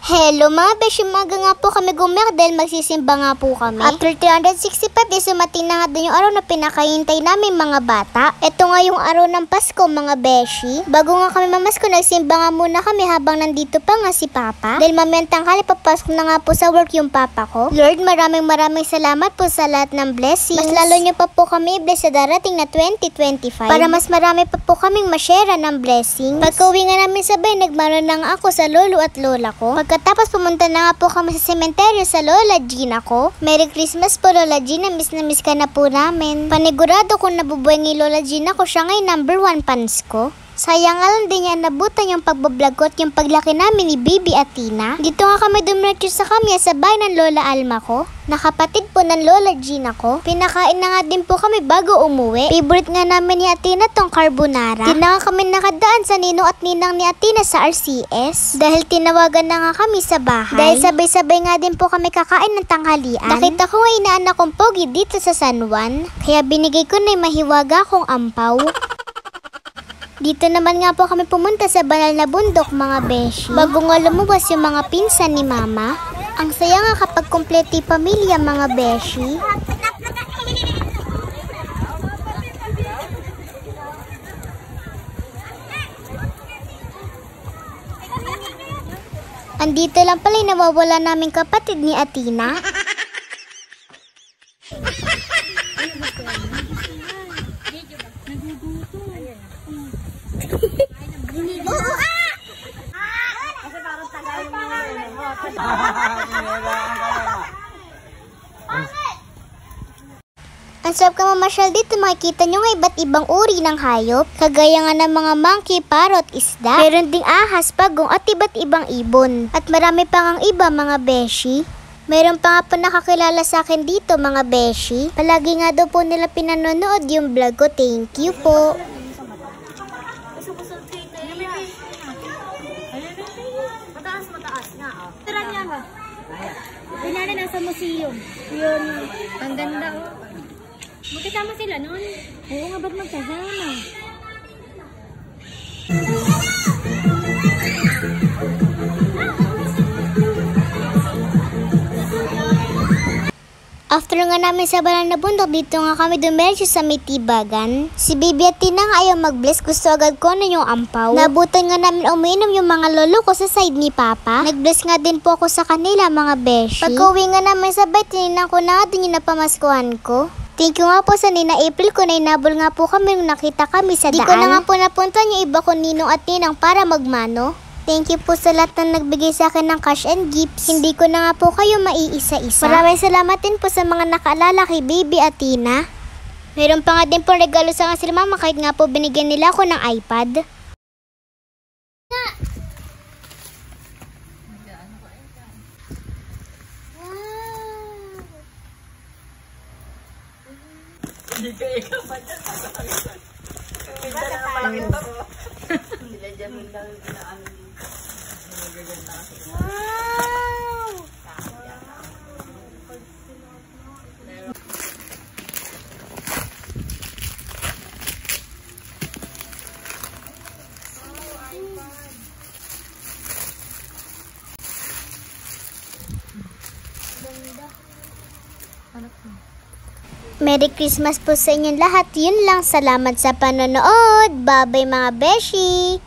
Hello mga beshi, maga nga po kami gumer dahil magsisimba nga po kami. After 365 days, sumating na nga din yung araw na pinakahintay namin mga bata. Ito nga yung araw ng Pasko mga beshi. Bago nga kami mamasko, nagsimba nga muna kami habang nandito pa nga si Papa. Dahil mamayang tanghali, papasok na nga po sa work yung Papa ko. Lord, maraming salamat po sa lahat ng blessings. Mas lalo nyo pa po kami i-bless sa darating na 2025. Para mas marami pa po kaming ma-share ng blessings. Pagka-uwi nga namin sabay, nagmano na nga ako sa lolo at lola ko. Pagkatapos pumunta na nga po kami sa sementeryo sa Lola Gina ko. Merry Christmas po Lola Gina, miss na miss ka na po namin. Panigurado kung nabubuhay ng Lola Gina ko, siya ngay #1 fans ko. Sayang nga lang din niya nabutan yung pagbablog ko at yung paglaki namin ni Bibi at Tina. Dito nga kami dumiretso sa kanya sa bahay ng Lola Alma ko, nakapatid po ng Lola Gina ko. Pinakain na nga din po kami bago umuwi. Favorite nga namin ni Atina tong carbonara. Di na nga kami nakadaan sa ninong at ninang ni Atina sa RCS dahil tinawagan na nga kami sa bahay. Dahil sabay-sabay nga din po kami kakain ng tanghalian. Nakita ko nga inaanak kong pogi dito sa San Juan, kaya binigay ko na yung mahiwaga kong ampaw. Dito naman nga po kami pumunta sa banal na bundok mga beshi. Bago nga lumabas yung mga pinsan ni Mama. Ang saya nga kapag kompleti pamilya mga beshi. Andito lang pala yung nawawala naming kapatid ni Atina. Ang sarap ka mamasyal dito, makikita nyo nga iba't ibang uri ng hayop, kagaya nga ng mga monkey, parrot, isda. Meron ding ahas, pagong at iba't ibang ibon. At marami pa ngang iba mga beshi. Meron pa nga po nakakilala sa akin dito mga beshi. Palagi nga daw po nila pinanonood yung vlog ko. Thank you po. Mataas nga, oh. Tira niya, ha? Kunyari nasa museum. Yun, ang ganda, oh. Magkasama sila nun? Oo nga, ba't magkasama? After nga namin sa banal na bundok, dito nga kami dumiretso sa Mitibagan. Si Bibi at Tina nga ayaw mag-bless, gusto agad ko na yung ampaw. Nabutan nga namin uminom yung mga lolo ko sa side ni Papa. Nag-bless nga din po ako sa kanila mga beshi. Pag-uwi nga namin sabay, tininan ko na nga din yung napamaskuhan ko. Thank you nga po sa Nina April ko, nainabol nga po kami nung nakita kami sa daan. Di ko na nga po napunta yung iba ko ninong at ninang para magmano. Thank you po sa lahat na nagbigay sa akin ng cash and gifts. Hindi ko na nga po kayo maiisa-isa. Maraming salamat din po sa mga nakaalala kay Baby at Tina. Meron pa nga din po regalo sa nga sila Mama kahit nga po binigyan nila ako ng iPad. Hindi ka ikaw pa dyan. Hindi na lang ito. Hindi dyan mo lang ano dito. Magaganda kasi. Wow! Merry Christmas po sa inyong lahat. Yun lang. Salamat sa panonood. Bye-bye mga beshi!